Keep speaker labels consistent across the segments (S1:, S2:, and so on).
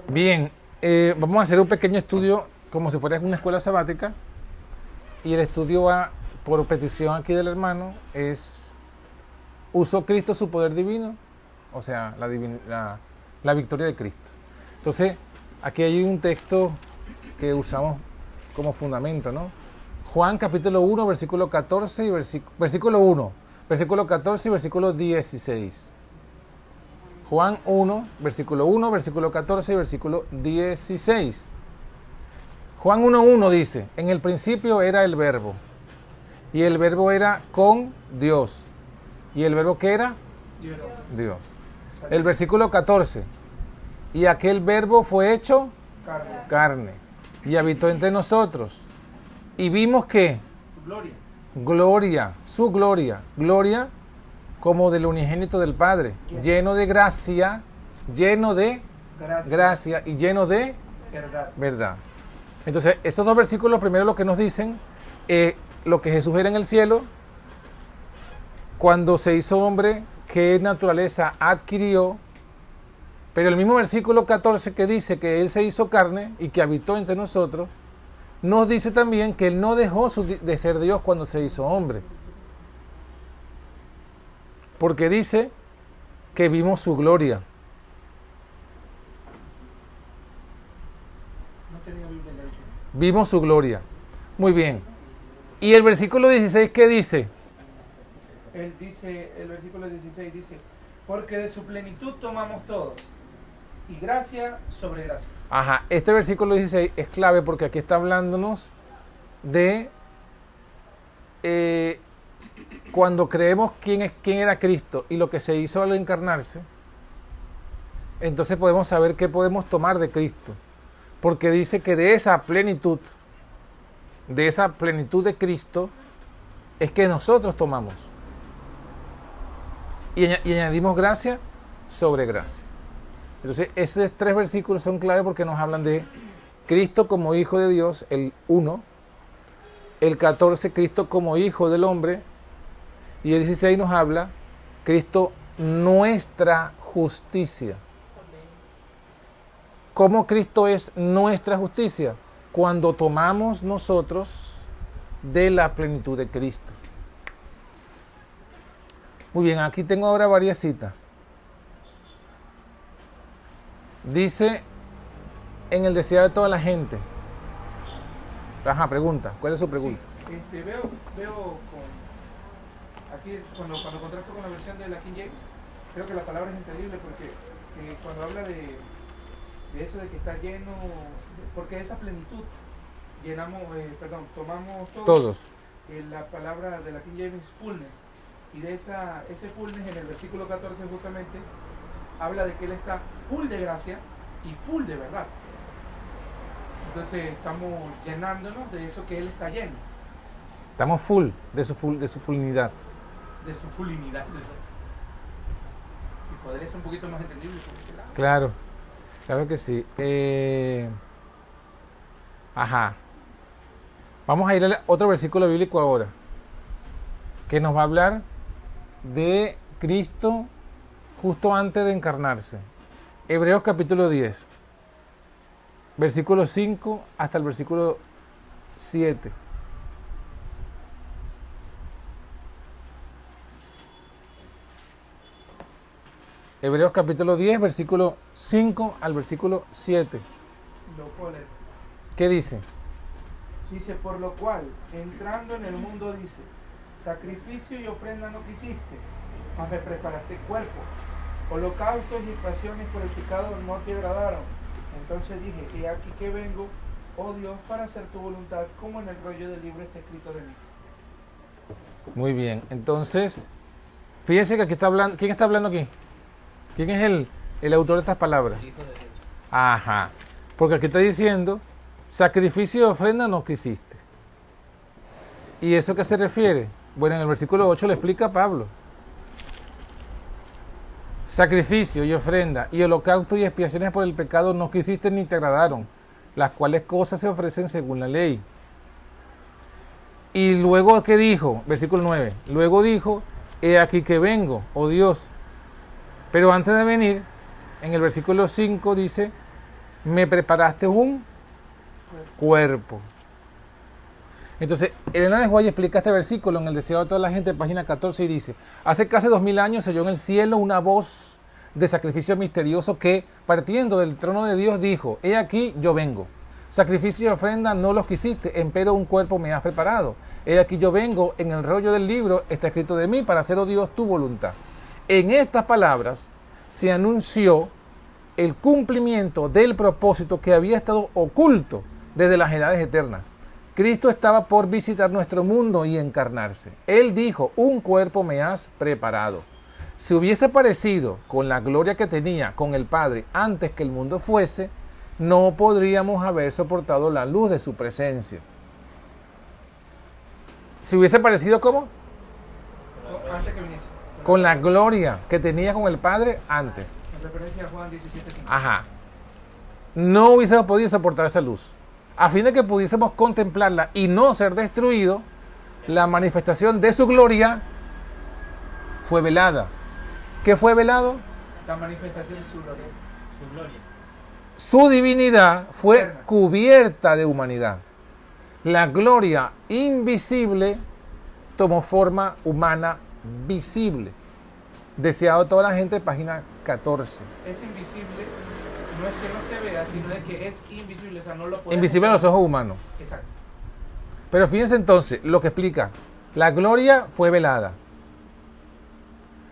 S1: Bien, vamos a hacer un pequeño estudio como si fuera una escuela sabática y el estudio va por petición aquí del hermano, es ¿usó Cristo su poder divino? O sea, la victoria de Cristo. Entonces, aquí hay un texto que usamos como fundamento, ¿no? Juan capítulo 1, versículo 14 y versículo 1, versículo 14 y versículo 16. Juan 1, versículo 1, versículo 14 y versículo 16. Juan 1:1 dice, en el principio era el verbo, y el verbo era con Dios. ¿Y el verbo qué era? Dios. El versículo 14, y aquel verbo fue hecho carne, y habitó entre nosotros. Y vimos que su gloria como del unigénito del Padre, lleno de gracia y lleno de verdad. Entonces, estos dos versículos, primero lo que nos dicen, lo que Jesús era en el cielo, cuando se hizo hombre, qué naturaleza adquirió, pero el mismo versículo 14 que dice que Él se hizo carne y que habitó entre nosotros, nos dice también que Él no dejó de ser Dios cuando se hizo hombre. Porque dice que vimos su gloria. Vimos su gloria. Muy bien. ¿Y el versículo 16 qué dice?
S2: Él dice, el versículo 16 dice, porque de su plenitud tomamos todos, y gracia sobre gracia.
S1: Ajá, este versículo 16 es clave porque aquí está hablándonos de cuando creemos quién era Cristo y lo que se hizo al encarnarse, entonces podemos saber qué podemos tomar de Cristo. Porque dice que de esa plenitud de Cristo, es que nosotros tomamos. Y añadimos gracia sobre gracia. Entonces, esos tres versículos son clave porque nos hablan de Cristo como Hijo de Dios, el 1, el 14, Cristo como Hijo del hombre, y el 16 nos habla Cristo nuestra justicia. ¿Cómo Cristo es nuestra justicia? Cuando tomamos nosotros de la plenitud de Cristo. Muy bien, aquí tengo ahora varias citas. Dice, en el deseo de toda la gente. Ajá, pregunta. ¿Cuál es su pregunta?
S2: Sí, veo aquí cuando contrasto con la versión de la King James, creo que la palabra es entendible porque cuando habla de eso de que está lleno, porque esa plenitud tomamos todos. La palabra de la King James es fullness, y de ese fullness en el versículo 14 justamente habla de que Él está full de gracia y full de verdad. Entonces estamos llenándonos de eso que Él está lleno.
S1: Estamos full de su fulnidad.
S2: De su fullinidad. Si podría ser un poquito más entendible.
S1: Claro que sí. Ajá. Vamos a ir a otro versículo bíblico ahora, que nos va a hablar de Cristo justo antes de encarnarse. Hebreos capítulo 10, versículo 5 hasta el versículo 7. Hebreos capítulo 10, versículo 5 al versículo 7.
S2: Lo puedo leer.
S1: ¿Qué dice?
S2: Dice, por lo cual, entrando en el mundo, dice, sacrificio y ofrenda no quisiste, mas me preparaste cuerpo. Holocaustos y pasiones por el pecado no te agradaron. Entonces dije, he aquí que vengo, oh Dios, para hacer tu voluntad, como en el rollo del libro está escrito de mí.
S1: Muy bien, entonces, fíjense que aquí está hablando, ¿quién está hablando aquí? ¿Quién es el autor de estas palabras?
S3: Hijo de Dios.
S1: Ajá, porque aquí está diciendo, sacrificio y ofrenda no quisiste. ¿Y eso a qué se refiere? Bueno, en el versículo 8 le explica Pablo. Sacrificio y ofrenda y holocausto y expiaciones por el pecado no quisiste ni te agradaron, las cuales cosas se ofrecen según la ley. Y luego, ¿qué dijo? Versículo 9. Luego dijo, he aquí que vengo, oh Dios. Pero antes de venir, en el versículo 5 dice, me preparaste un cuerpo. Entonces, Elena de White explica este versículo en El deseo de toda la gente, página 14, y dice: hace casi 2000 años se oyó en el cielo una voz de sacrificio misterioso que, partiendo del trono de Dios, dijo: he aquí, yo vengo. Sacrificio y ofrenda no los quisiste, empero un cuerpo me has preparado. He aquí, yo vengo, en el rollo del libro está escrito de mí, para hacer, oh Dios, tu voluntad. En estas palabras se anunció el cumplimiento del propósito que había estado oculto desde las edades eternas. Cristo estaba por visitar nuestro mundo y encarnarse. Él dijo: un cuerpo me has preparado. Si hubiese aparecido con la gloria que tenía con el Padre antes que el mundo fuese, no podríamos haber soportado la luz de su presencia. Si hubiese aparecido, ¿cómo?
S2: Antes que viniese.
S1: Con la gloria que tenía con el Padre antes.
S2: En referencia a Juan 17:5.
S1: Ajá. No hubiésemos podido soportar esa luz. A fin de que pudiésemos contemplarla y no ser destruido, la manifestación de su gloria fue velada. ¿Qué fue velado?
S2: La manifestación de su gloria.
S3: Su gloria.
S1: Su divinidad fue
S2: Eterna.
S1: cubierta de humanidad. La gloria invisible tomó forma humana visible. Deseado de toda la gente, página 14.
S2: Es invisible, no es que no se vea, sino de que es invisible, o sea, no lo podemos
S1: Invisible a los ojos humanos.
S2: Exacto.
S1: Pero fíjense entonces lo que explica. La gloria fue velada.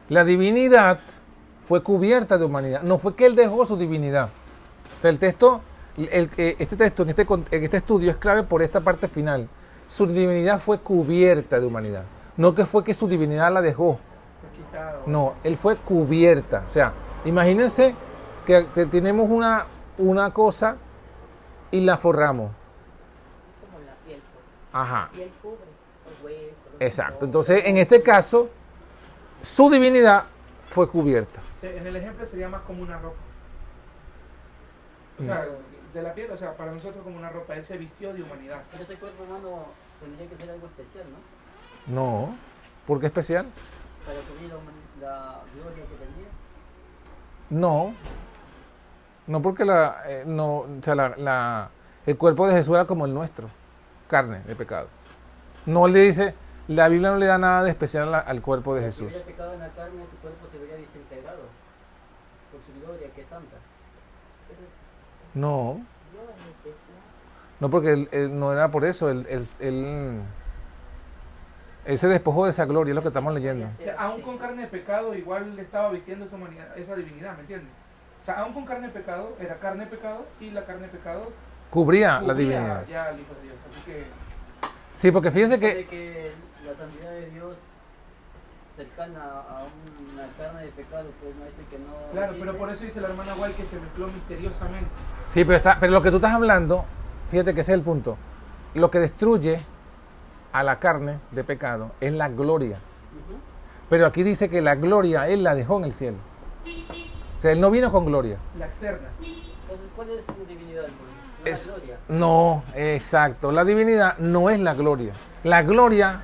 S1: La divinidad fue cubierta de humanidad. No fue que él dejó su divinidad. O sea, el texto, este texto en este estudio es clave por esta parte final. Su divinidad fue cubierta de humanidad. No que fue que su divinidad la dejó.
S2: Fue quitado.
S1: No, él fue cubierta. O sea, imagínense que tenemos una cosa y la forramos.
S4: Como la piel,
S1: Ajá.
S4: la piel cubre los huesos. los
S1: Exacto.
S4: tendones.
S1: Entonces, en este caso, su divinidad fue cubierta.
S2: En el ejemplo sería más como una ropa. O sea, de la piel, o sea, para nosotros como una ropa, él se vistió de humanidad.
S4: Pero ese cuerpo humano tendría que ser algo especial, ¿no?
S1: No. ¿Por qué especial?
S4: Para cubrir la gloria que tenía.
S1: No. No porque el cuerpo de Jesús era como el nuestro. Carne de pecado. No le dice, la Biblia no le da nada de especial al cuerpo de
S4: Si
S1: Jesús.
S4: hubiera pecado en la carne, su cuerpo se vería desintegrado por su gloria, que es santa. Pero
S1: No.
S4: Dios es especial.
S1: No, porque él no era por eso. Él se despojó de esa gloria, es lo que estamos leyendo.
S2: O sea, aún con carne de pecado, igual le estaba vistiendo esa humanidad, esa divinidad, ¿me entiendes? O sea, aún con carne de pecado, era carne de pecado, y la carne de pecado
S1: Cubría la
S2: cubría
S1: divinidad.
S2: ya al Hijo de Dios. Así que,
S1: Sí, porque fíjense
S4: De
S1: que...
S4: que la santidad de Dios cercana a una carne de pecado, pues no dice que no
S2: claro,
S4: existe.
S2: pero por eso dice la hermana White que se mezcló misteriosamente.
S1: Sí, pero lo que tú estás hablando, fíjate que ese es el punto. Lo que destruye a la carne de pecado es la gloria.
S4: Ujú.
S1: Pero aquí dice que la gloria Él la dejó en el cielo. O sea, Él no vino con gloria.
S2: La externa.
S4: Entonces, ¿cuál es su divinidad, pues? La
S1: Es-
S4: gloria.
S1: No, exacto. La divinidad no es la gloria. La gloria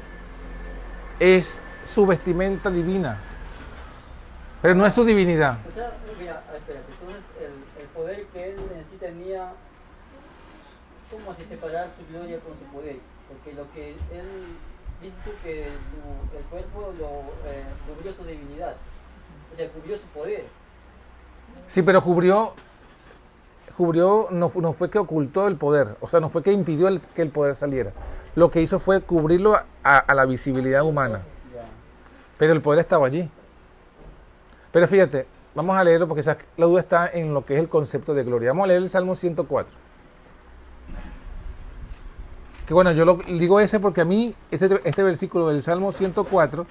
S1: es su vestimenta divina. Pero no es su divinidad.
S4: O sea, mira, espérate, entonces el poder que él en sí tenía, ¿cómo se separar su gloria con su poder? Porque lo que él dice tú que el cuerpo cubrió su divinidad, o sea, cubrió su poder.
S1: Sí, pero cubrió, no fue que ocultó el poder. O sea, no fue que impidió que el poder saliera. Lo que hizo fue cubrirlo a la visibilidad humana.
S4: Ya.
S1: Pero el poder estaba allí. Pero fíjate, vamos a leerlo porque la duda está en lo que es el concepto de gloria. Vamos a leer el Salmo 104. Que bueno, yo digo ese porque a mí este versículo del Salmo 104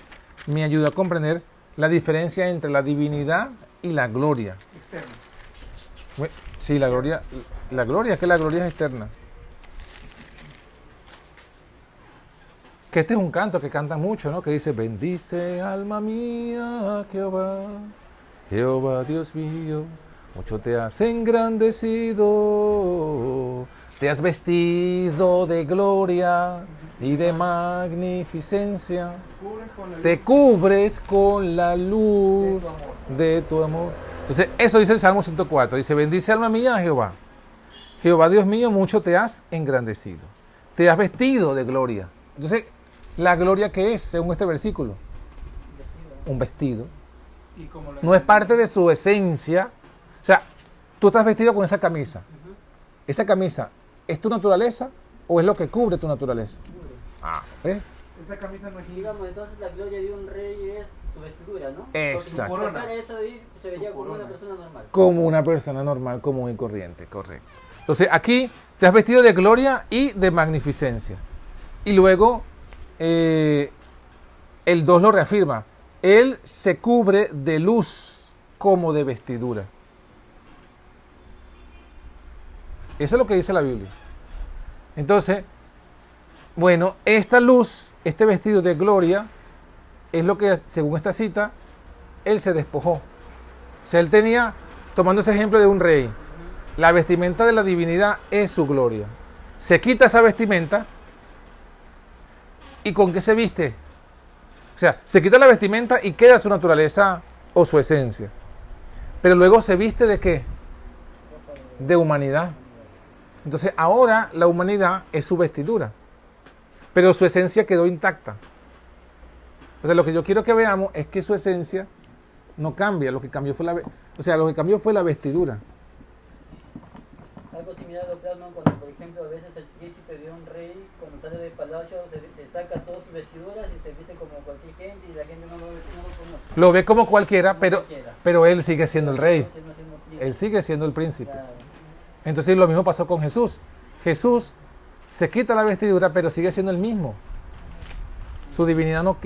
S1: me ayuda a comprender la diferencia entre la divinidad y la gloria.
S2: Externa.
S1: Sí, la gloria es que la gloria es externa. Que este es un canto que cantan mucho, ¿no? Que dice, bendice alma mía a Jehová, Jehová Dios mío, mucho te has engrandecido, te has vestido de gloria y de magnificencia,
S2: Cubres con la
S1: te
S2: luz
S1: cubres con la luz
S2: de tu amor.
S1: de tu amor. Entonces, eso dice el Salmo 104, dice, bendice alma mía a Jehová. Jehová Dios mío, mucho te has engrandecido. Te has vestido de gloria. Entonces, ¿la gloria qué es, según este versículo? Un vestido.
S2: Y como lo
S1: No es parte de su esencia. O sea, tú estás vestido con esa camisa. ¿Esa camisa es tu naturaleza o es lo que cubre tu naturaleza? ¿Ves?
S2: Esa camisa no es
S4: Digamos, entonces la gloria de un rey es su vestidura, ¿no?
S1: Exacto.
S4: Porque si sacara eso de ahí, se vería como
S2: corona.
S4: una persona normal.
S1: Como una persona normal, común y corriente, correcto. Entonces, aquí te has vestido de gloria y de magnificencia. Y luego, el 2 lo reafirma. Él se cubre de luz como de vestidura. Eso es lo que dice la Biblia. Entonces, bueno, esta luz, este vestido de gloria, es lo que, según esta cita, él se despojó. O sea, él tenía, tomando ese ejemplo de un rey, la vestimenta de la divinidad es su gloria. Se quita esa vestimenta y ¿con qué se viste? O sea, se quita la vestimenta y queda su naturaleza o su esencia. Pero luego se viste ¿de qué? De humanidad. Entonces ahora la humanidad es su vestidura, pero su esencia quedó intacta. O sea, lo que yo quiero que veamos es que su esencia no cambia, lo que cambió fue lo que cambió fue la vestidura.
S4: Algo similar a lo que hablan cuando, por ejemplo, a veces el príncipe de un rey, cuando sale del palacio, se saca todas sus vestiduras y se viste como cualquier gente y la gente no lo conoce.
S1: Lo ve como cualquiera,
S4: Como
S1: pero,
S4: cualquiera.
S1: pero él sigue siendo el rey.
S4: Entonces, no siendo príncipe.
S1: Él sigue siendo el príncipe.
S4: Claro.
S1: Entonces lo mismo pasó con Jesús. Jesús se quita la vestidura, pero sigue siendo el mismo. Su divinidad o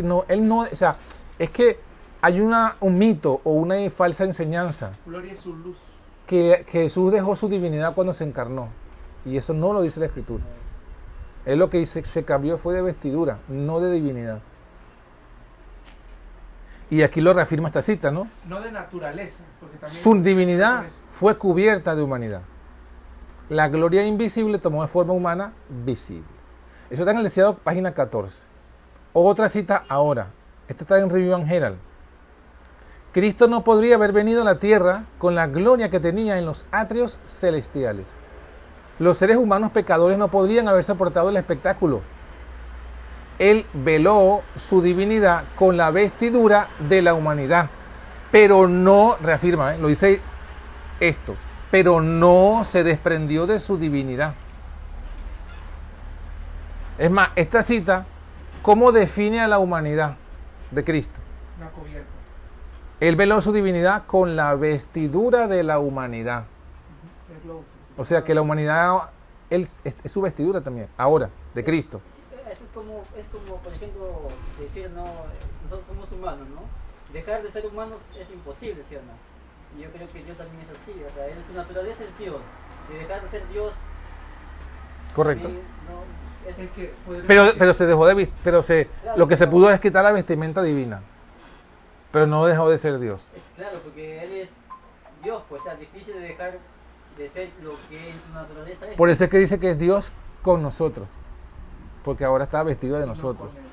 S1: sea, es que hay un mito o una falsa enseñanza
S2: gloria es su luz.
S1: que Jesús dejó su divinidad cuando se encarnó. Y eso no lo dice la Escritura. Él lo que dice, se cambió fue de vestidura, no de divinidad. Y aquí lo reafirma esta cita, ¿no?
S2: No de naturaleza. Porque también
S1: Su divinidad fue cubierta de humanidad. La gloria invisible tomó de forma humana visible. Eso está en el Deseado, página 14. Otra cita ahora. Esta está en Review and Herald. Cristo no podría haber venido a la tierra con la gloria que tenía en los atrios celestiales. Los seres humanos pecadores no podrían haber soportado el espectáculo. Él veló su divinidad con la vestidura de la humanidad. Pero no, reafirma, lo dice esto, pero no se desprendió de su divinidad. Es más, esta cita, ¿cómo define a la humanidad de Cristo?
S2: una cubierta.
S1: Él veló su divinidad con la vestidura de la humanidad.
S2: Es lo-
S1: O sea que la humanidad es su vestidura también, ahora, de Cristo.
S4: Sí, es como, por ejemplo, decir, no, nosotros somos humanos, ¿no? Dejar de ser humanos es imposible, ¿sí o no? Y yo creo que Dios también es así, o sea, él, su naturaleza es Dios. Y dejar de ser Dios,
S1: Correcto.
S4: sí, no,
S2: Es que podría
S1: Pero
S2: decir-
S1: se dejó de lo que se pudo es quitar la vestimenta divina. Pero no dejó de ser Dios.
S4: claro, porque él es Dios, pues, o sea, difícil de dejar de ser lo que en su naturaleza es.
S1: Por eso es que dice que es Dios con nosotros. Porque ahora está vestido de
S2: no
S1: nosotros.
S2: con él.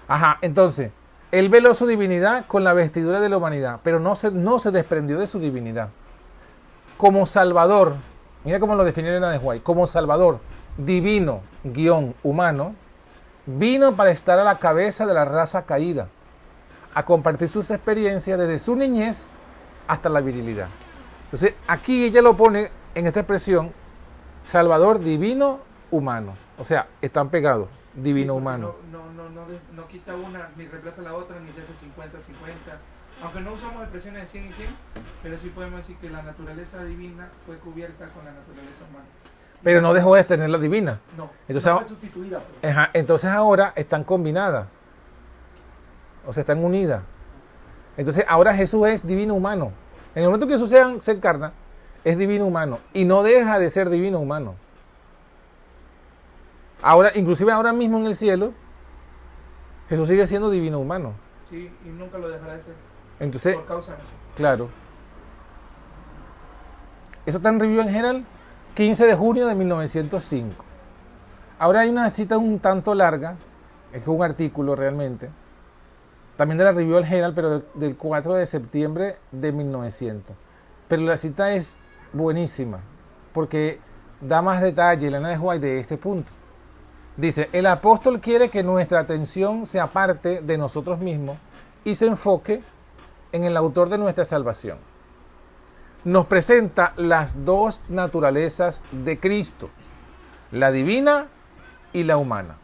S1: Ajá, entonces, él veló su divinidad con la vestidura de la humanidad, pero no se desprendió de su divinidad. Como Salvador, mira cómo lo definió Elena de White, como Salvador, divino, humano, vino para estar a la cabeza de la raza caída, a compartir sus experiencias desde su niñez hasta la virilidad. Entonces, aquí ella lo pone en esta expresión, Salvador divino, humano. O sea, están pegados, divino,
S2: Sí, porque
S1: humano.
S2: No quita una, ni reemplaza la otra, ni se hace 50-50. Aunque no usamos expresiones de 100 y 100, pero sí podemos decir que la naturaleza divina fue cubierta con la naturaleza humana.
S1: Pero no dejó de tener la divina.
S2: No,
S1: Entonces,
S2: no fue sustituida. Pues.
S1: Ajá, entonces ahora están combinadas. O sea, están unidas. Entonces ahora Jesús es divino humano. En el momento que Jesús se encarna, es divino humano. Y no deja de ser divino humano. Ahora, inclusive ahora mismo en el cielo, Jesús sigue siendo divino humano.
S2: Sí, y nunca lo dejará de ser.
S1: Entonces,
S2: Por causa de nosotros.
S1: claro. Eso está en Review and Herald, 15 de junio de 1905. Ahora hay una cita un tanto larga, es un artículo realmente, también de la Review and Herald, pero del 4 de septiembre de 1900. Pero la cita es buenísima, porque da más detalle Elena de White de este punto. Dice, el apóstol quiere que nuestra atención se aparte de nosotros mismos y se enfoque en el autor de nuestra salvación. Nos presenta las dos naturalezas de Cristo, la divina y la humana.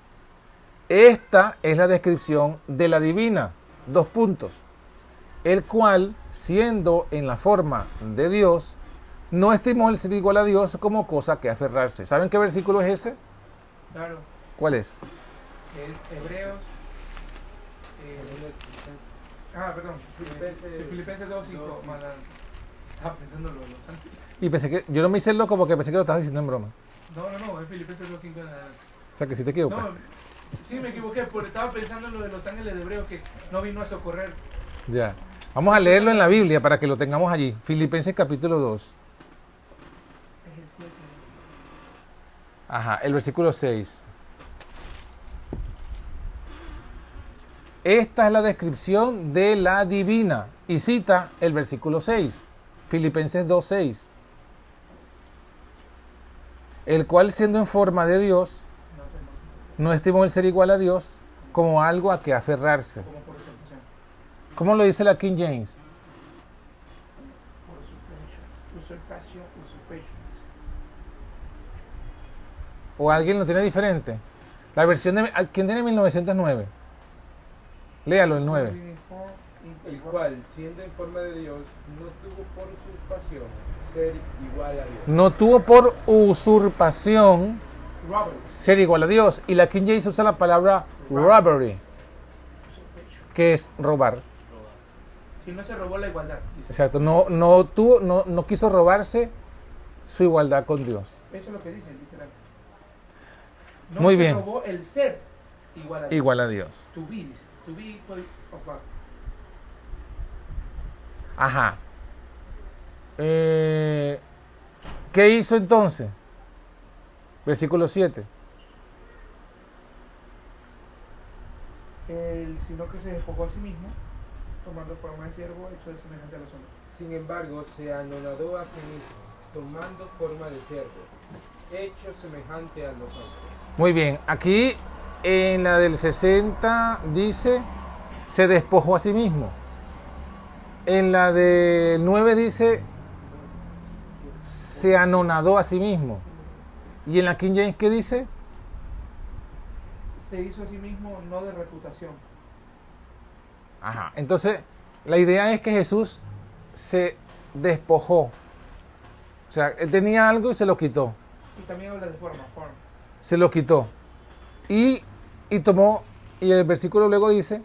S1: Esta es la descripción de la divina, dos puntos, el cual, siendo en la forma de Dios, no estimó el ser igual a Dios como cosa que aferrarse. ¿Saben qué versículo es ese?
S2: Claro,
S1: ¿Cuál es?
S2: es Hebreos. Perdón, Filipenses 2:5. Estaba pensando lo de los ángeles.
S1: Y pensé que, yo no me hice el loco porque pensé que lo estabas diciendo en broma.
S2: No, es Filipenses 2:5.
S1: O sea que si te equivocas.
S2: No, sí me equivoqué, porque estaba pensando en lo de los ángeles de Hebreo que no vino a socorrer.
S1: Ya. Vamos a leerlo en la Biblia para que lo tengamos allí. Filipenses capítulo 2.
S2: Es el 7.
S1: Ajá, el versículo 6. Esta es la descripción de la divina. Y cita el versículo 6. Filipenses 2:6. El cual, siendo en forma de Dios, no estimó el ser igual a Dios como algo a que aferrarse.
S2: Como por usurpación.
S1: ¿Cómo lo dice la King James?
S2: Por usurpación.
S1: ¿O alguien lo tiene diferente? La versión de... ¿Quién tiene 1909? Léalo, el 9.
S3: El cual, siendo en forma de Dios, no tuvo por usurpación ser igual a Dios.
S1: No tuvo por usurpación
S2: Robert.
S1: ser igual a Dios. Y la King James usa la palabra robbery, que es robar.
S2: Si no se robó la igualdad, dice.
S1: Exacto. No quiso robarse su igualdad con Dios.
S2: Eso es lo que dice, literal. No
S1: Muy
S2: se
S1: bien.
S2: robó el ser igual a Dios.
S1: Igual a Dios.
S2: To be, dice. To be equal of God.
S1: Ajá. ¿Qué hizo entonces? Versículo 7.
S2: Sino que se despojó a sí mismo, tomando forma de siervo, hecho de semejante a los hombres.
S3: Sin embargo, se anonadó a sí mismo, tomando forma de siervo, hecho semejante a los hombres.
S1: Muy bien. Aquí en la del 60 dice, se despojó a sí mismo. En la del 9 dice, se anonadó a sí mismo. Y en la King James, ¿qué dice?
S2: Se hizo a sí mismo no de reputación.
S1: Ajá. Entonces, la idea es que Jesús se despojó. O sea, él tenía algo y se lo quitó.
S2: Y también habla de forma.
S1: Se lo quitó. Y tomó, y el versículo luego dice,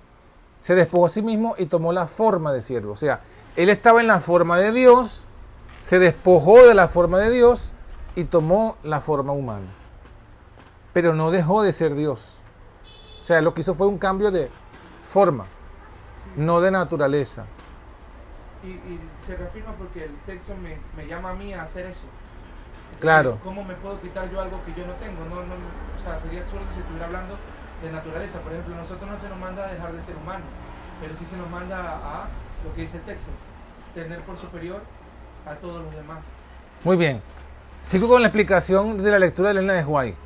S1: se despojó a sí mismo y tomó la forma de siervo. O sea, él estaba en la forma de Dios, se despojó de la forma de Dios y tomó la forma humana. Pero no dejó de ser Dios. O sea, lo que hizo fue un cambio de forma, no de naturaleza.
S2: Y se reafirma porque el texto me llama a mí a hacer eso.
S1: Claro.
S2: ¿Cómo me puedo quitar yo algo que yo no tengo? O sea, sería absurdo si estuviera hablando de naturaleza. Por ejemplo, a nosotros no se nos manda a dejar de ser humanos, pero sí se nos manda a lo que dice el texto, tener por superior a todos los demás.
S1: Muy bien. Sigo con la explicación de la lectura de Elena de White.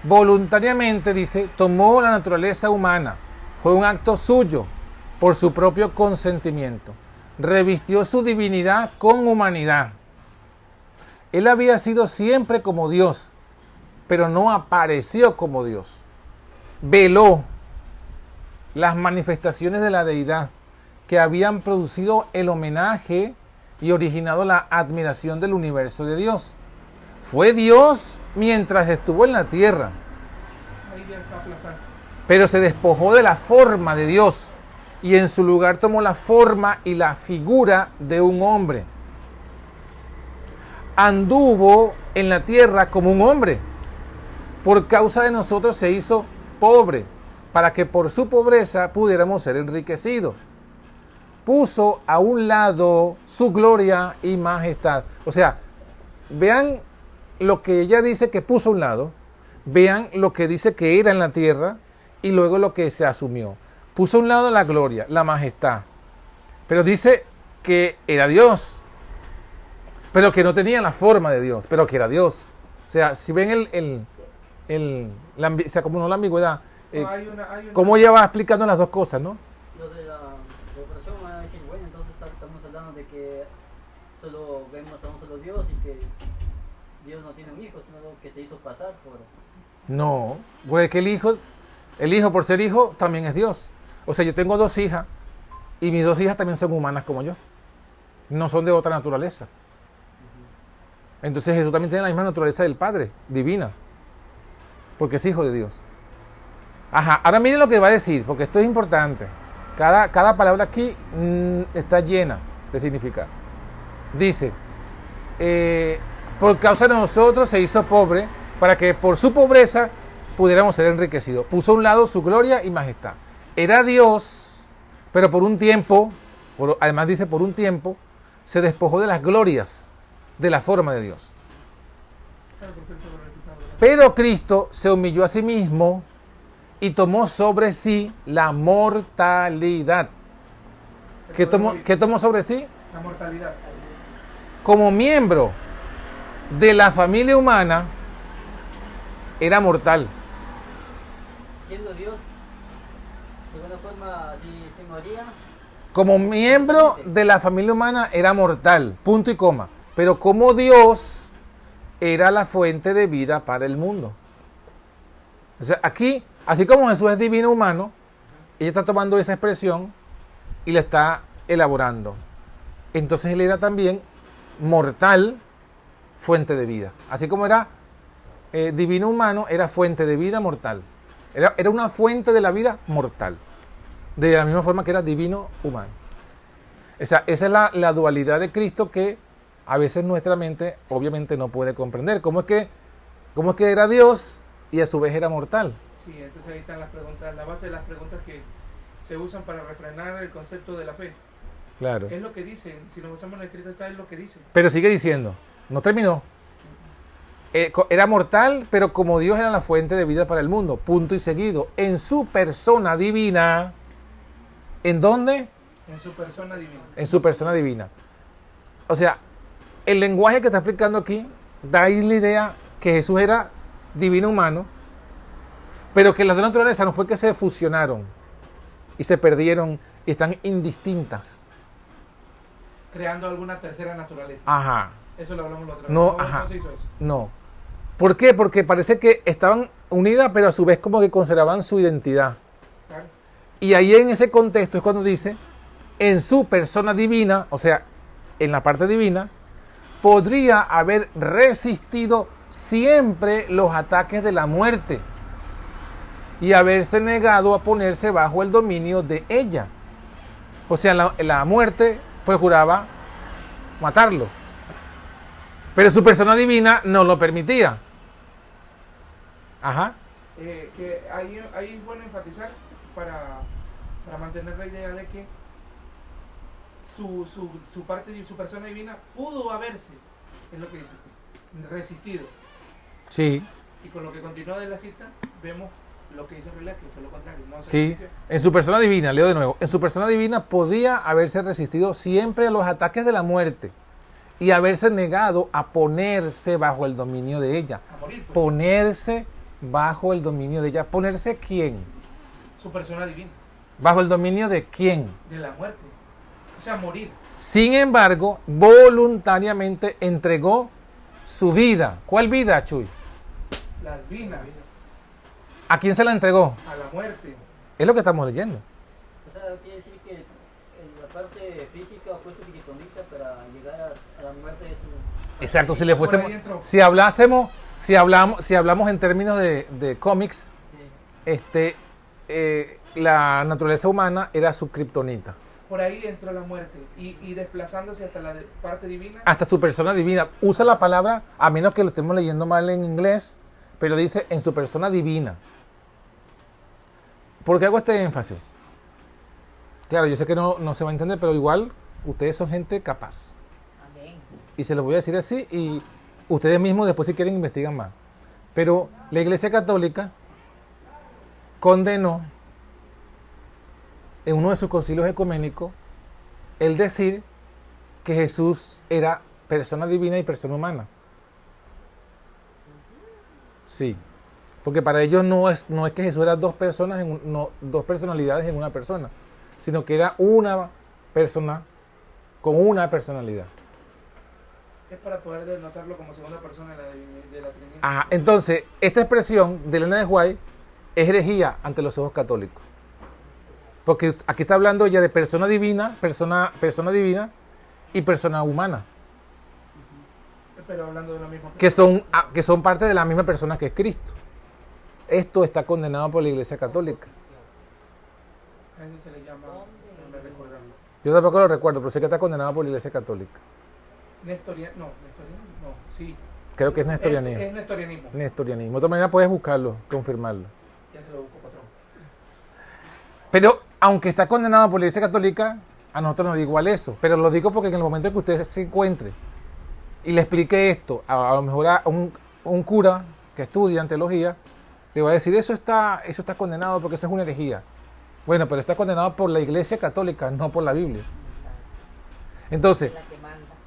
S1: Voluntariamente, dice, tomó la naturaleza humana. Fue un acto suyo, por su propio consentimiento. Revistió su divinidad con humanidad. Él había sido siempre como Dios, pero no apareció como Dios. Veló las manifestaciones de la deidad que habían producido el homenaje y originado la admiración del universo de Dios. Fue Dios mientras estuvo en la tierra,
S2: Ahí ya está aplastado.
S1: pero se despojó de la forma de Dios y en su lugar tomó la forma y la figura de un hombre. Anduvo en la tierra como un hombre. Por causa de nosotros se hizo pobre, para que por su pobreza pudiéramos ser enriquecidos. Puso a un lado su gloria y majestad. O sea, vean lo que ella dice que puso a un lado, vean lo que dice que era en la tierra y luego lo que se asumió. Puso a un lado la gloria, la majestad, pero dice que era Dios, pero que no tenía la forma de Dios, pero que era Dios. sea, si ven o sea, como no la ambigüedad,
S2: No, hay una
S1: cómo ella va explicando las dos cosas, ¿no?
S4: Los de la operación van a decir, bueno, entonces estamos hablando de que solo vemos a un solo Dios y que Dios no tiene un hijo, sino que se hizo pasar por...
S1: No, porque el hijo por ser hijo también es Dios. O sea, yo tengo 2 hijas y mis 2 hijas también son humanas como yo. No son de otra naturaleza. Entonces Jesús también tiene la misma naturaleza del Padre, divina, porque es hijo de Dios. Ajá, ahora miren lo que va a decir, porque esto es importante. Cada palabra aquí está llena de significado. Dice, por causa de nosotros se hizo pobre, para que por su pobreza pudiéramos ser enriquecidos. Puso a un lado su gloria y majestad. Era Dios, pero por un tiempo, además dice por un tiempo, se despojó de las glorias, de la forma de Dios. Pero Cristo se humilló a sí mismo y tomó sobre sí la mortalidad. ¿Qué tomó sobre sí?
S2: La mortalidad.
S1: Como miembro de la familia humana, era mortal.
S4: Siendo Dios, de alguna forma, si se moría,
S1: Como miembro de la familia humana, era mortal, punto y coma. Pero como Dios, era la fuente de vida para el mundo. O sea, aquí, así como Jesús es divino humano, ella está tomando esa expresión y la está elaborando. Entonces él era también mortal, fuente de vida. Así como era divino humano, era fuente de vida mortal. Era una fuente de la vida mortal. De la misma forma que era divino humano. O sea, esa es la dualidad de Cristo que a veces nuestra mente obviamente no puede comprender. ¿Cómo es que era Dios y a su vez era mortal?
S2: Sí, entonces ahí están las preguntas, la base de las preguntas que se usan para refrenar el concepto de la fe.
S1: Claro.
S2: Es lo que dicen, si nos basamos en la escritura está es lo que dice.
S1: Pero sigue diciendo, no terminó. Era mortal, pero como Dios era la fuente de vida para el mundo. Punto y seguido. En su persona divina. ¿En dónde?
S2: En su persona divina.
S1: En su persona divina. O sea, el lenguaje que está explicando aquí da ahí la idea que Jesús era divino humano, pero que las dos naturalezas no fue que se fusionaron y se perdieron y están indistintas.
S2: Creando alguna tercera naturaleza.
S1: Ajá.
S2: Eso lo hablamos la otra vez.
S1: No,
S2: No,
S1: ajá.
S2: no se hizo eso.
S1: No. ¿Por qué? Porque parece que estaban unidas, pero a su vez como que conservaban su identidad.
S2: Claro.
S1: Y ahí en ese contexto es cuando dice, en su persona divina, o sea, en la parte divina, podría haber resistido siempre los ataques de la muerte y haberse negado a ponerse bajo el dominio de ella. O sea, la muerte procuraba matarlo, pero su persona divina no lo permitía. Ajá.
S2: Que ahí es bueno enfatizar para mantener la idea de que su parte y su persona divina pudo haberse, es lo que dice, resistido.
S1: Sí.
S2: Y con lo que continúa de la cita, vemos lo que hizo en realidad, que fue lo contrario. No se
S1: Sí,
S2: resistió.
S1: en su persona divina, leo de nuevo, en su persona divina podía haberse resistido siempre a los ataques de la muerte y haberse negado a ponerse bajo el dominio de ella.
S2: A morir, pues.
S1: Ponerse bajo el dominio de ella. ¿Ponerse quién?
S2: Su persona divina,
S1: ¿Bajo el dominio de quién?
S2: de la muerte. O sea, morir.
S1: Sin embargo, voluntariamente entregó su vida. ¿Cuál vida, Chuy?
S2: La divina,
S1: ¿A quién se la entregó?
S2: a la muerte.
S1: Es lo que estamos leyendo.
S4: O sea, quiere decir que en la parte física fue su criptonita para llegar a la muerte de su...
S1: Exacto, si le
S2: Por
S1: fuésemos,
S2: ahí entró.
S1: si hablamos en términos de cómics,
S4: Sí.
S1: la naturaleza humana era su kriptonita.
S2: Por ahí entró la muerte y desplazándose hasta la parte divina.
S1: Hasta su persona divina. Usa la palabra, a menos que lo estemos leyendo mal en inglés, pero dice en su persona divina. ¿Por qué hago este énfasis? Claro, yo sé que no se va a entender, pero igual ustedes son gente capaz.
S4: Amén.
S1: Y se los voy a decir así y ustedes mismos después si quieren investigan más. Pero la Iglesia Católica condenó en uno de sus concilios ecuménicos el decir que Jesús era persona divina y persona humana. Sí. Porque para ellos no es que Jesús era dos personas, dos personalidades en una persona, sino que era una persona con una personalidad.
S2: Es para poder denotarlo como segunda persona de la Trinidad.
S1: Ajá. Entonces, esta expresión de Elena de White es herejía ante los ojos católicos. Porque aquí está hablando ya de persona divina, persona divina y persona humana,
S2: Pero hablando de lo mismo.
S1: que son parte de la misma persona que es Cristo. Esto está condenado por la Iglesia Católica.
S2: A eso se le llama, no me recuerdo.
S1: Yo tampoco lo recuerdo, pero sé que está condenado por la Iglesia Católica.
S2: Nestorianismo, sí.
S1: Creo que es nestorianismo.
S2: Es nestorianismo.
S1: Nestorianismo. De otra manera puedes buscarlo, confirmarlo.
S2: Ya se lo busco, patrón.
S1: Pero aunque está condenado por la Iglesia Católica, a nosotros nos da igual eso. Pero lo digo porque en el momento en que usted se encuentre y le explique esto, a lo mejor a un cura que estudia en teología, le va a decir, eso está condenado porque eso es una herejía. Bueno, pero está condenado por la Iglesia Católica, no por la Biblia. Entonces,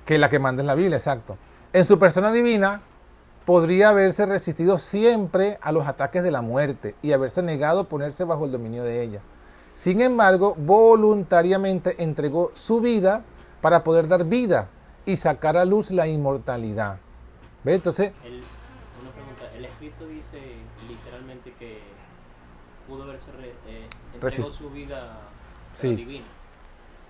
S1: que la que manda es la Biblia, exacto. En su persona divina, podría haberse resistido siempre a los ataques de la muerte y haberse negado a ponerse bajo el dominio de ella. Sin embargo, voluntariamente entregó su vida para poder dar vida y sacar a luz la inmortalidad. ¿Ve? Entonces,
S5: Una pregunta, el Espíritu dice literalmente que pudo haberse entregó su vida
S1: Sí.
S5: divina.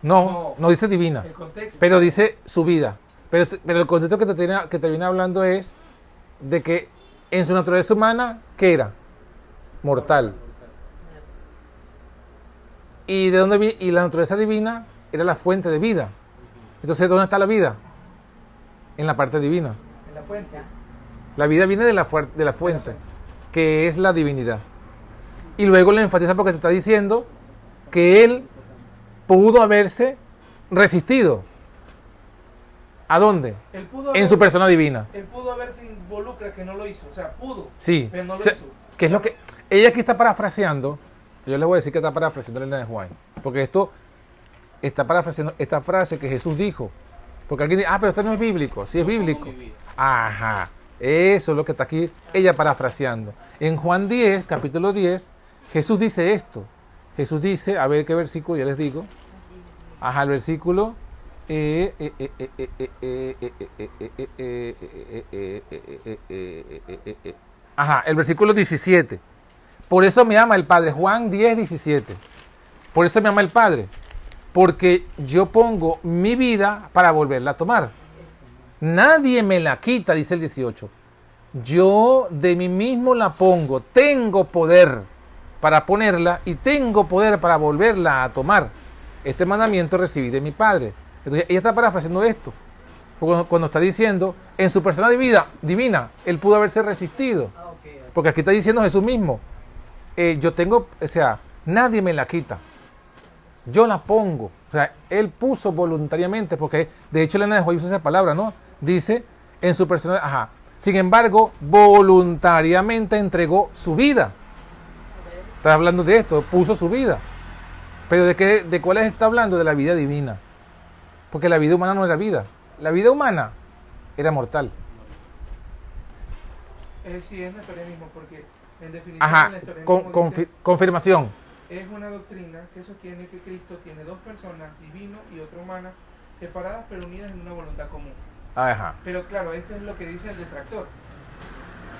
S1: no dice divina,
S2: El contexto.
S1: pero dice su vida. Pero el contexto que te viene hablando es de que en su naturaleza humana, ¿qué era? Mortal. ¿Y de dónde y la naturaleza divina era la fuente de vida? Entonces, ¿dónde está la vida? En la parte divina.
S2: En la fuente.
S1: La vida viene de la fuente, que es la divinidad. Y luego le enfatiza porque se está diciendo que él pudo haberse resistido. ¿A dónde?
S2: Él pudo
S1: En su persona divina.
S2: Él pudo haberse involucrado, que no lo hizo. O sea, pudo.
S1: Sí.
S2: Pero no lo
S1: O sea,
S2: hizo.
S1: que es lo que ella aquí está parafraseando. Yo les voy a decir que está parafraseando Elena de White, porque esto está parafraseando esta frase que Jesús dijo. Porque alguien dice, pero esto no es bíblico. Sí es bíblico.
S5: Mi vida.
S1: Ajá. Eso es lo que está aquí ella parafraseando. En Juan 10, capítulo 10, Jesús dice esto. Jesús dice, a ver qué versículo, ya les digo. Ajá, el versículo. Ajá, el versículo 17. Por eso me ama el Padre. Juan 10, 17. Por eso me ama el Padre. Porque yo pongo mi vida para volverla a tomar. Nadie me la quita, dice el 18. Yo de mí mismo la pongo. Tengo poder para ponerla y tengo poder para volverla a tomar. Este mandamiento recibí de mi Padre. Entonces ella está parafraseando esto. Cuando está diciendo, en su persona divina, él pudo haberse resistido. Porque aquí está diciendo Jesús mismo. Yo tengo, o sea, nadie me la quita. Yo la pongo. O sea, él puso voluntariamente, porque de hecho Elena de White usa esa palabra, ¿no? Dice, en su persona, ajá. Sin embargo, voluntariamente entregó su vida. Está hablando de esto, puso su vida. Pero ¿de cuál está hablando? De la vida divina. Porque la vida humana no era vida. La vida humana era mortal.
S2: Sí, es nestorianismo, porque en definición
S1: Ajá,
S2: el nestorianismo dice,
S1: confirmación.
S2: es una doctrina que sostiene que Cristo tiene dos personas, divino y otra humana, separadas pero unidas en una voluntad común.
S1: Ajá.
S2: Pero claro, esto es lo que dice el detractor.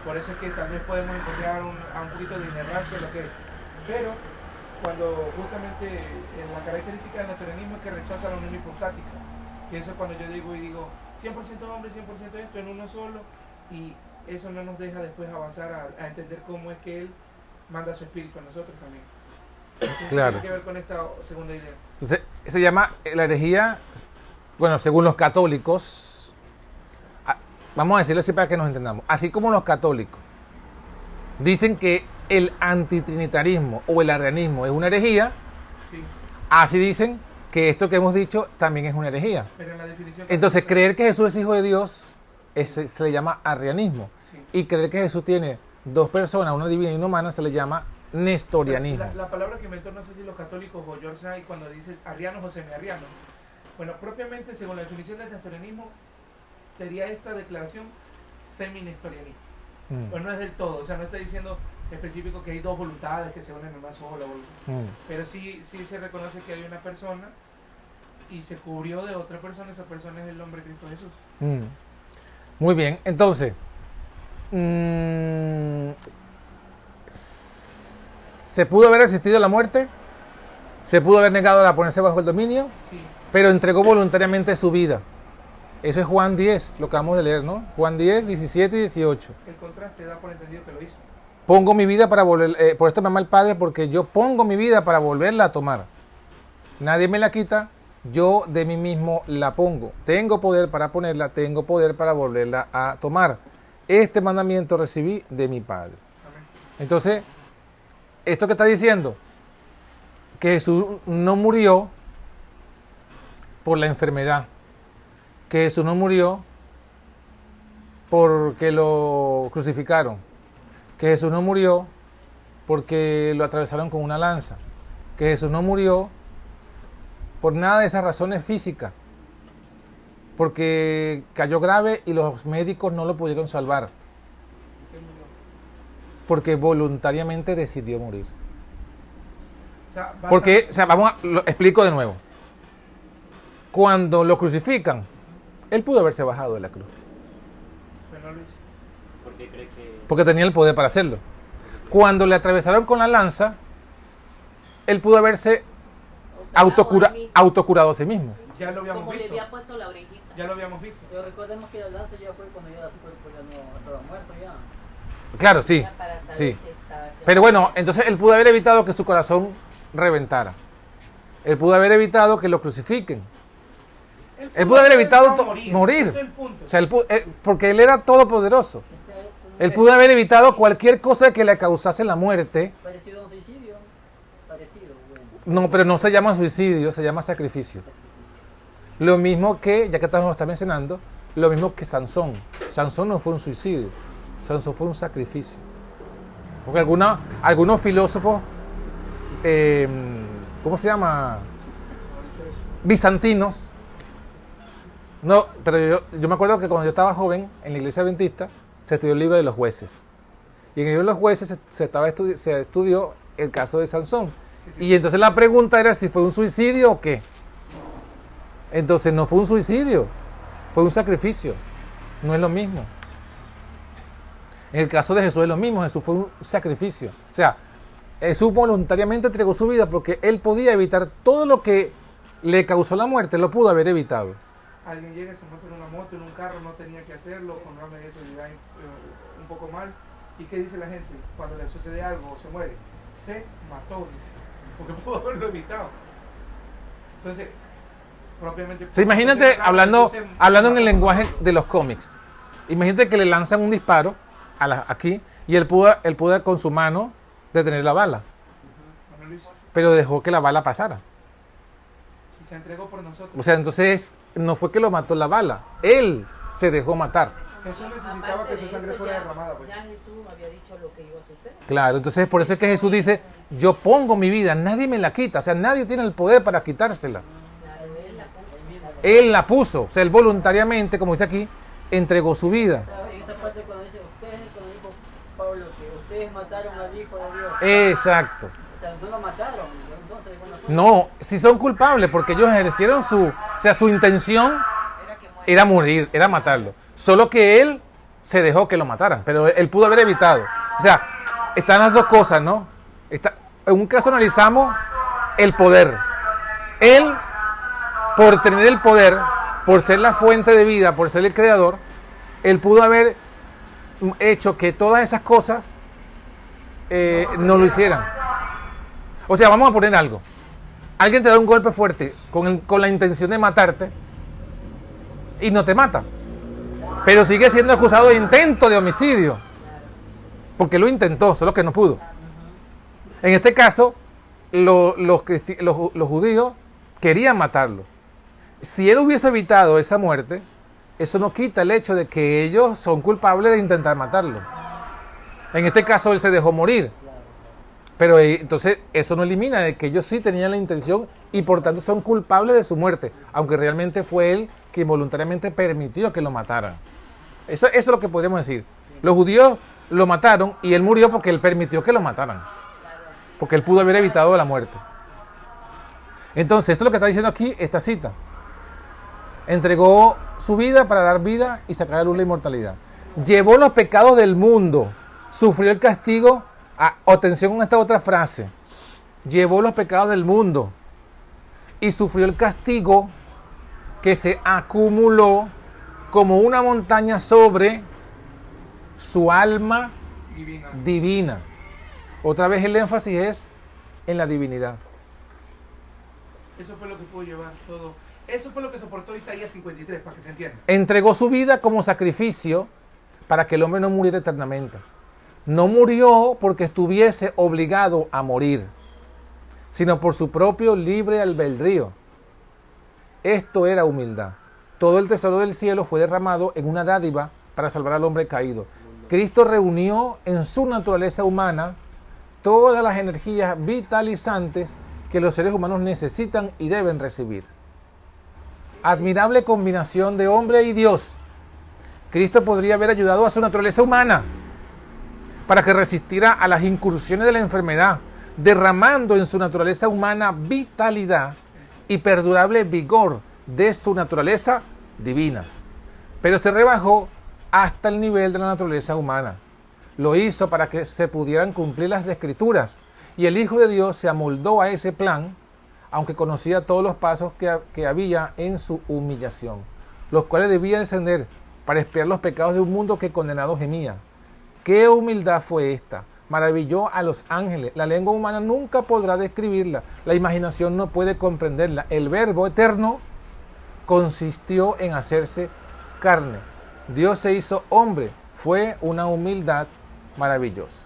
S2: Por eso es que tal vez podemos encontrar a un poquito de inerrancia en lo que es. Pero cuando justamente la característica del nestorianismo es que rechaza la unión hipostática. Y eso es cuando yo digo 100% hombre, 100% esto en uno solo, y eso no nos deja después avanzar a entender cómo es que Él manda su espíritu a nosotros también.
S1: Claro.
S2: Tiene que ver con esta segunda idea.
S1: Entonces, se llama la herejía, bueno, según los católicos, vamos a decirlo así para que nos entendamos, así como los católicos dicen que el antitrinitarismo o el arrianismo es una herejía,
S2: Sí.
S1: así dicen que esto que hemos dicho también es una herejía.
S2: Pero en la definición
S1: Entonces,
S2: católica-
S1: creer que Jesús es hijo de Dios se le llama arrianismo.
S2: Sí.
S1: Y creer que Jesús tiene dos personas, una divina y una humana, se le llama nestorianismo.
S2: La palabra que inventó, no sé si los católicos o George Knight cuando dice arrianos o semiarrianos. Bueno, propiamente según la definición del nestorianismo sería esta declaración semi-nestorianista. Pero no es del todo, o sea, no está diciendo específico que hay dos voluntades que se unen en una sola voluntad. Pero sí se reconoce que hay una persona y se cubrió de otra persona, esa persona es el hombre Cristo Jesús.
S1: Muy bien, entonces, ¿se pudo haber resistido a la muerte? ¿Se pudo haber negado a ponerse bajo el dominio?
S2: Sí.
S1: Pero entregó voluntariamente su vida. Eso es Juan 10, lo que acabamos de leer, ¿no? Juan 10, 17 y 18.
S2: El contraste da por entendido que lo hizo.
S1: Pongo mi vida para volver, por esto me ama el Padre, porque yo pongo mi vida para volverla a tomar. Nadie me la quita, yo de mí mismo la pongo. Tengo poder para ponerla, tengo poder para volverla a tomar. Este mandamiento recibí de mi Padre.
S2: Amén.
S1: Entonces, esto que está diciendo, que Jesús no murió por la enfermedad, que Jesús no murió porque lo crucificaron, que Jesús no murió porque lo atravesaron con una lanza, que Jesús no murió por nada de esas razones físicas, porque cayó grave y los médicos no lo pudieron salvar, porque voluntariamente decidió morir.
S2: O sea,
S1: Porque, lo explico de nuevo. Cuando lo crucifican, él pudo haberse bajado de la cruz,
S2: pero no lo hizo.
S5: ¿Por qué cree que...?
S1: porque tenía el poder para hacerlo. Cuando le atravesaron con la lanza, él pudo haberse autocurado a sí mismo.
S2: Ya lo habíamos
S6: Como le
S2: visto.
S6: había puesto la orejita.
S2: Ya lo habíamos visto.
S4: Pero recordemos que la lanza ya fue cuando ya su cuerpo ya no estaba muerto ya.
S1: Claro, sí.
S6: Ya para saber
S1: Sí.
S6: si estaba-
S1: Pero bueno, entonces él pudo haber evitado que su corazón reventara. Él pudo haber evitado que lo crucifiquen. Él pudo haber evitado morir.
S2: Ese es el punto.
S1: O sea, porque él era todopoderoso.
S4: O sea,
S1: Él pudo haber evitado cualquier cosa que le causase la muerte.
S4: parecido a un suicidio. Parecido, bueno.
S1: No, pero no se llama suicidio, se llama sacrificio. Lo mismo que, ya que estamos está mencionando, lo mismo que Sansón. Sansón no fue un suicidio, Sansón fue un sacrificio. Porque algunos filósofos, ¿cómo se llama? Bizantinos. No, pero yo me acuerdo que cuando yo estaba joven, en la iglesia adventista, se estudió el libro de los jueces. Y en el libro de los jueces se estudió el caso de Sansón. Y entonces la pregunta era si fue un suicidio o qué. Entonces no fue un suicidio, fue un sacrificio. No es lo mismo. En el caso de Jesús es lo mismo, Jesús fue un sacrificio. O sea, Jesús voluntariamente entregó su vida porque él podía evitar todo lo que le causó la muerte, lo pudo haber evitado.
S2: Alguien llega, se monta en una moto, en un carro, no tenía que hacerlo, con una medida de seguridad un poco mal. ¿Y qué dice la gente cuando le sucede algo o se muere? Se mató, dice, porque pudo haberlo evitado. Entonces, propiamente...
S1: O sea, imagínate, hablando en el lenguaje de los cómics, imagínate que le lanzan un disparo aquí y él pudo con su mano detener la bala,
S2: No lo hizo.
S1: pero dejó que la bala pasara.
S2: Si se entregó por nosotros.
S1: O sea, entonces no fue que lo mató la bala, él se dejó matar.
S2: Jesús necesitaba
S6: Aparte
S2: que
S6: de
S2: su sangre
S6: eso,
S2: fuera
S6: ya-
S2: derramada. Pues.
S6: Ya Jesús había dicho lo que iba a suceder.
S1: Claro, entonces por eso es que Jesús dice, yo pongo mi vida, nadie me la quita, o sea, nadie tiene el poder para quitársela.
S6: Claro, él la puso.
S1: Él la puso, o sea, él voluntariamente, como dice aquí, entregó su vida.
S4: O sea, en esa parte cuando dice ustedes, cuando dijo Pablo que ustedes mataron al Hijo de Dios.
S1: Exacto.
S4: O sea, no lo mataron. Entonces, bueno,
S1: No, si son culpables, porque ellos ejercieron su intención era morir, era matarlo. Solo que él se dejó que lo mataran, pero él pudo haber evitado. O sea, están las dos cosas, ¿no? En un caso analizamos el poder. Él, por tener el poder, por ser la fuente de vida, por ser el creador, él pudo haber hecho que todas esas cosas no lo hicieran. O sea, vamos a poner algo. Alguien te da un golpe fuerte con la intención de matarte y no te mata, pero sigue siendo acusado de intento de homicidio, porque lo intentó, solo que no pudo. En este caso, los judíos querían matarlo. Si él hubiese evitado esa muerte, eso no quita el hecho de que ellos son culpables de intentar matarlo. En este caso, él se dejó morir. Pero entonces eso no elimina de que ellos sí tenían la intención y por tanto son culpables de su muerte, aunque realmente fue él quien voluntariamente permitió que lo mataran. Eso es lo que podríamos decir. Los judíos lo mataron y él murió porque él permitió que lo mataran. Porque él pudo haber evitado la muerte. Entonces, esto es lo que está diciendo aquí esta cita. Entregó su vida para dar vida y sacar a luz la inmortalidad. Llevó los pecados del mundo. Sufrió el castigo. Atención con esta otra frase. Llevó los pecados del mundo. Y sufrió el castigo que se acumuló como una montaña sobre su alma divina. Otra vez el énfasis es en la divinidad.
S2: Eso fue lo que pudo llevar todo. Eso fue lo que soportó Isaías 53, para que se entienda.
S1: Entregó su vida como sacrificio para que el hombre no muriera eternamente. No murió porque estuviese obligado a morir, sino por su propio libre albedrío. Esto era humildad. Todo el tesoro del cielo fue derramado en una dádiva para salvar al hombre caído. Cristo reunió en su naturaleza humana todas las energías vitalizantes que los seres humanos necesitan y deben recibir. Admirable combinación de hombre y Dios. Cristo podría haber ayudado a su naturaleza humana para que resistiera a las incursiones de la enfermedad, derramando en su naturaleza humana vitalidad y perdurable vigor de su naturaleza divina. Pero se rebajó hasta el nivel de la naturaleza humana. Lo hizo para que se pudieran cumplir las escrituras, y el Hijo de Dios se amoldó a ese plan, aunque conocía todos los pasos que había en su humillación, los cuales debía descender para expiar los pecados de un mundo que condenado gemía. ¡Qué humildad fue esta! Maravilló a los ángeles. La lengua humana nunca podrá describirla. La imaginación no puede comprenderla. El Verbo eterno consistió en hacerse carne. Dios se hizo hombre. Fue una humildad maravillosa.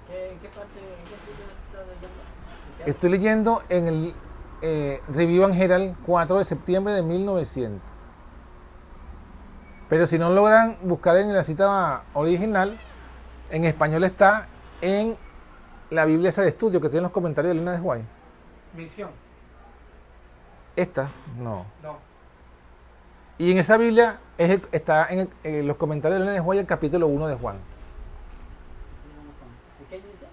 S4: ¿En qué parte, en qué estudio estás leyendo?
S1: Estoy leyendo en el Review and Herald 4 de septiembre de 1900. Pero si no logran buscar en la cita original, en español está en la Biblia esa de estudio que tiene los comentarios de Elena de White.
S2: Misión.
S1: Esta, no.
S2: No.
S1: Y en esa Biblia está en los comentarios de Elena de White el capítulo 1 de Juan.
S4: ¿Qué año dice?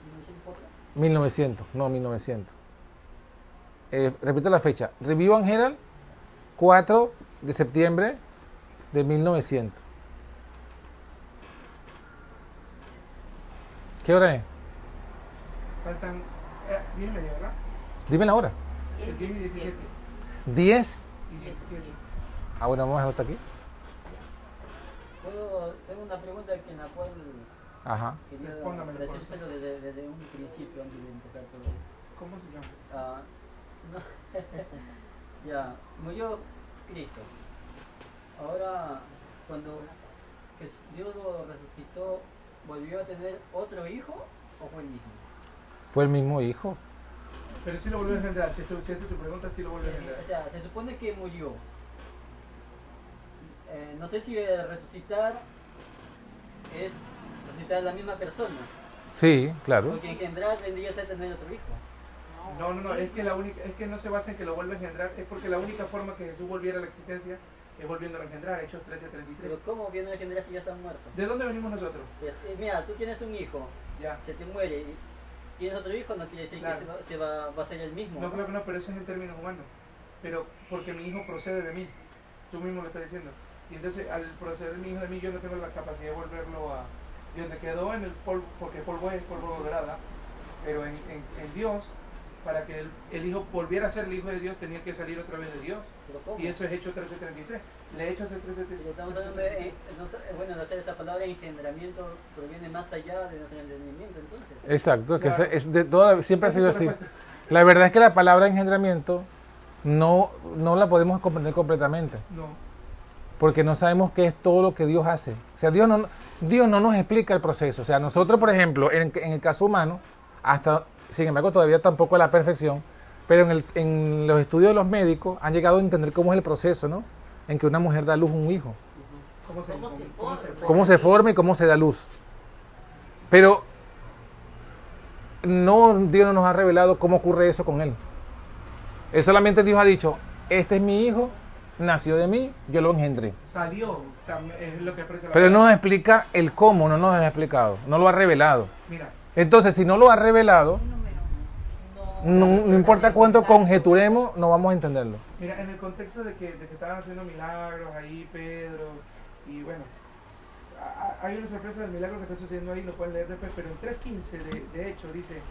S4: 1904.
S1: 1900, no 1900. Repito la fecha. Review and Herald, 4 de septiembre de 1900. ¿Qué hora es?
S2: Faltan 10 y media, ¿verdad?
S1: Dime la hora.
S2: El 10 y 17.
S1: 10.
S2: Y 17.
S1: Ah, bueno, vamos a dejarlo hasta aquí.
S4: Tengo una pregunta que en la cual
S1: Ajá.
S4: quería
S2: Respóndame, por
S4: decírselo desde un principio antes de empezar todo esto.
S2: ¿Cómo se llama?
S4: No. Ya, murió Cristo. Ahora, cuando Dios lo resucitó, ¿volvió a tener otro hijo o fue el mismo?
S1: Fue el mismo hijo.
S2: Pero sí lo volvió a engendrar. Si esta es tu pregunta, sí lo volvió a engendrar.
S4: O sea, se supone que murió. No sé si resucitar es resucitar a la misma persona.
S1: Sí, claro.
S4: Porque engendrar vendría a ser tener otro hijo.
S2: No, es que no se basa en que lo vuelva a engendrar, es porque la única forma que Jesús volviera a la existencia es volviéndolo a engendrar, Hechos 13:33.
S4: Pero ¿cómo viene a engendrar si ya están muertos?
S2: ¿De dónde venimos nosotros?
S4: Pues, mira, tú tienes un hijo,
S2: Ya.
S4: se te muere, y tienes otro hijo, no quiere decir
S2: Claro.
S4: que se va a ser el mismo.
S2: No, claro que no, pero eso es en términos humanos. Pero porque mi hijo procede de mí, tú mismo lo estás diciendo. Y entonces al proceder mi hijo de mí, yo no tengo la capacidad de volverlo a... Y donde quedó en el polvo, porque polvo es, polvo volverá, ¿verdad? Pero en Dios, para que el hijo volviera a ser el hijo de Dios, tenía que salir otra vez de Dios.
S4: ¿Pero cómo?
S2: Y eso es Hechos 13:33. Le Hechos 13:33.
S4: Pero estamos hablando de, bueno, no sé, esa palabra engendramiento proviene más allá de nuestro entendimiento, entonces.
S1: Exacto, que
S2: Claro.
S1: es de toda, siempre ha sido así. La verdad es que la palabra engendramiento no la podemos comprender completamente,
S2: No.
S1: porque no sabemos qué es todo lo que Dios hace. O sea, Dios no nos explica el proceso. O sea, nosotros, por ejemplo, en el caso humano, sin embargo, todavía tampoco a la perfección, pero en los estudios de los médicos han llegado a entender cómo es el proceso, ¿no? En que una mujer da a luz a un hijo.
S2: ¿Cómo se forma?
S1: Cómo se forma y cómo se da luz. Pero Dios no nos ha revelado cómo ocurre eso con él. Solamente Dios ha dicho, este es mi hijo nació de mí, yo lo engendré.
S2: Salió, o sea, es lo que expresa la
S1: Pero no
S2: palabra.
S1: nos explica el cómo, no nos ha explicado, no lo ha revelado.
S2: Mira,
S1: Entonces, si no lo ha revelado, no importa cuánto conjeturemos, no vamos a entenderlo.
S2: mira, en el contexto de que estaban haciendo milagros ahí, Pedro, y bueno, hay una sorpresa del milagro que está sucediendo ahí, lo pueden leer después, pero en 3.15 de hecho dice,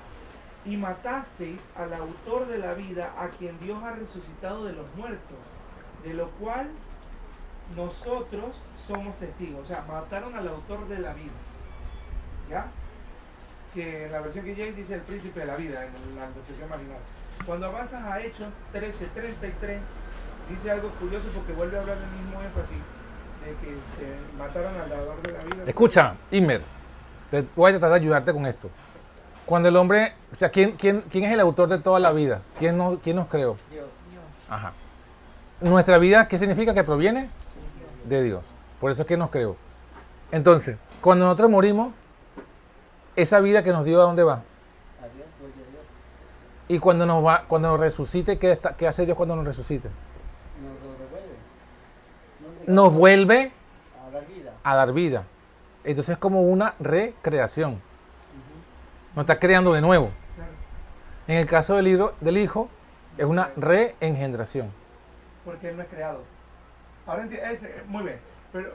S2: y matasteis al autor de la vida, a quien Dios ha resucitado de los muertos, de lo cual nosotros somos testigos. O sea, mataron al autor de la vida, ¿ya? Que en la versión que Jay dice el príncipe de la vida, en la sesión marginal. Cuando avanzas a Hechos 13:33, dice algo curioso porque vuelve a hablar del mismo énfasis de que se mataron al dador de la vida.
S1: Escucha, Imer, te voy a tratar de ayudarte con esto. Cuando el hombre, o sea, ¿quién es el autor de toda la vida? ¿Quién nos creó?
S4: Dios.
S1: Ajá. Nuestra vida, ¿qué significa? Que proviene de Dios. Por eso es que nos creó. Entonces, cuando nosotros morimos, esa vida que nos dio, ¿a dónde va?
S4: A Dios, gloria a Dios.
S1: Y cuando nos resucite, ¿qué hace Dios cuando nos resucite?
S4: Nos lo devuelve.
S1: Nos vuelve
S4: a dar vida.
S1: a dar vida. Entonces es como una recreación. Nos está creando de nuevo.
S2: Claro,
S1: En el caso del Hijo, es una reengendración.
S2: porque él no es creado. Ahora muy bien, pero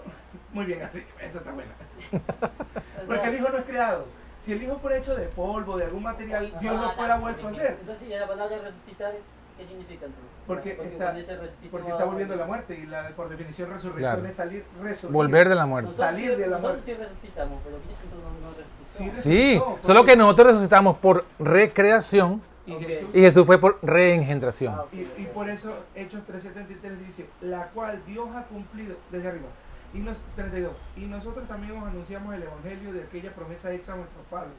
S2: muy bien, así, esa está buena.
S4: O
S2: Porque
S4: sea,
S2: el hijo no es creado. Si el hijo fuera hecho de polvo, de algún material, Dios lo fuera vuelto a hacer.
S4: entonces, ya la palabra resucitar, ¿qué significa entonces?
S2: Porque
S4: cuando dice resucitó
S2: porque
S4: a-
S2: está volviendo a la muerte y por definición resurrección
S1: Claro.
S2: es salir, resurgir.
S1: Volver de la muerte.
S4: Nosotros
S2: salir de la
S4: nosotros
S2: muerte.
S4: sí resucitamos, pero Cristo no resucitó.
S2: Sí,
S1: Sí,
S2: resucitó,
S1: solo
S2: porque-
S1: que nosotros resucitamos por recreación
S2: Y
S4: Ok.
S2: Jesús
S1: y Jesús fue por reengendración.
S4: Ah, ok,
S2: Y
S4: ok.
S2: por eso Hechos 3:73 dice, la cual Dios ha cumplido, desde arriba, 32, y nosotros también os anunciamos el evangelio de aquella promesa hecha a nuestros padres.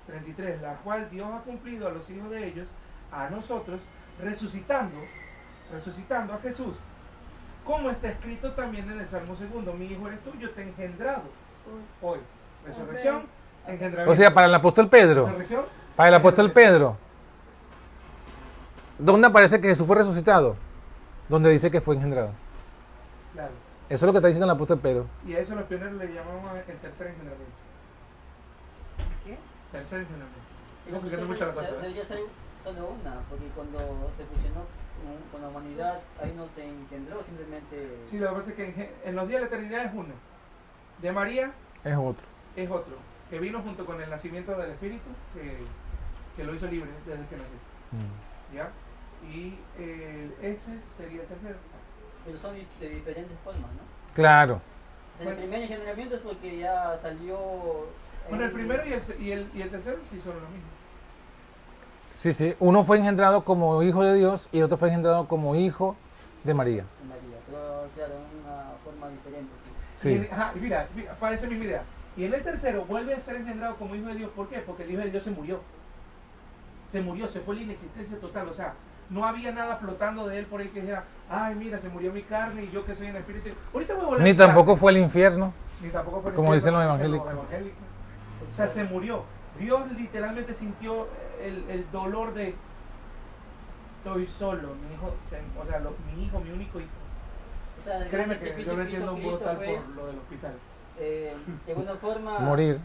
S2: 33, la cual Dios ha cumplido a los hijos de ellos, a nosotros, resucitando a Jesús. Como está escrito también en el Salmo 2, mi hijo eres tú, yo te he engendrado hoy. Resurrección, engendramiento.
S1: O sea, para el apóstol Pedro,
S2: Resurrección,
S1: para el apóstol Pedro, ¿dónde aparece que Jesús fue resucitado? Donde dice que fue engendrado.
S2: claro.
S1: Eso es lo que está diciendo el apóstol Pedro.
S2: Y a eso los pioneros le llamamos el tercer engendramiento.
S6: ¿Qué?
S2: Tercer engendramiento. Estoy complicando mucho la cosa.
S4: Debería ser solo una, porque cuando se fusionó con la humanidad, ahí no se engendró, simplemente...
S2: Sí, lo que pasa es que en los días de la eternidad es uno. De María
S1: Es otro.
S2: es otro. Que vino junto con el nacimiento del Espíritu, que lo hizo libre desde que nació. ¿Ya? Y este sería el tercero.
S4: Pero son de diferentes formas, ¿no?
S1: Claro.
S4: El
S2: Bueno.
S4: primer engendramiento es porque ya salió...
S2: Bueno, el primero y el tercero sí son lo mismo.
S1: Sí, sí. Uno fue engendrado como hijo de Dios y el otro fue engendrado como hijo de María.
S4: María, pero claro, una forma diferente. Sí.
S1: Sí.
S2: Y mira, parece misma idea. Y en el tercero vuelve a ser engendrado como hijo de Dios. ¿Por qué? Porque el hijo de Dios se murió. Se murió, se fue la inexistencia total. O sea, no había nada flotando de él por ahí que dijera, ay, mira, se murió mi carne y yo que soy en espíritu. Ahorita voy a volver
S1: Ni
S2: a mi carne.
S1: tampoco fue al infierno.
S2: Ni tampoco fue el
S1: como dicen
S2: infierno,
S1: los evangélicos.
S2: O sea, se murió. Dios literalmente sintió el dolor de estoy solo, mi hijo, mi hijo, mi único hijo.
S4: O sea, el
S2: Créeme
S4: gran
S2: que
S4: sacrificio
S2: yo lo
S4: que hizo
S2: entiendo un poco
S4: Cristo
S2: tal
S4: fue,
S2: por lo del hospital.
S4: de alguna forma,
S1: Morir.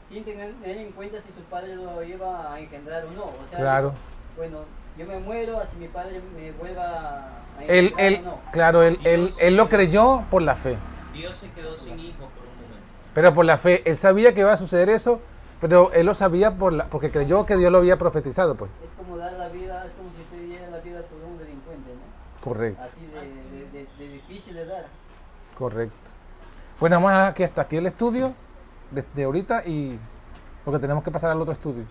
S4: sin tener en cuenta si su padre lo iba a engendrar o no. O sea,
S1: Claro.
S4: bueno, yo me muero, así mi padre me vuelva a
S1: Él,
S4: engendrar o no.
S1: claro, él lo creyó por la fe.
S5: Dios se quedó sin hijos por un momento.
S1: Pero por la fe, él sabía que iba a suceder eso, pero él lo sabía porque creyó que Dios lo había profetizado, pues.
S4: Es como dar la vida, es como si usted diera la vida por un delincuente, ¿no?
S1: Correcto,
S4: Así de difícil de dar.
S1: correcto. Bueno, vamos a que hasta aquí el estudio desde ahorita y porque tenemos que pasar al otro estudio.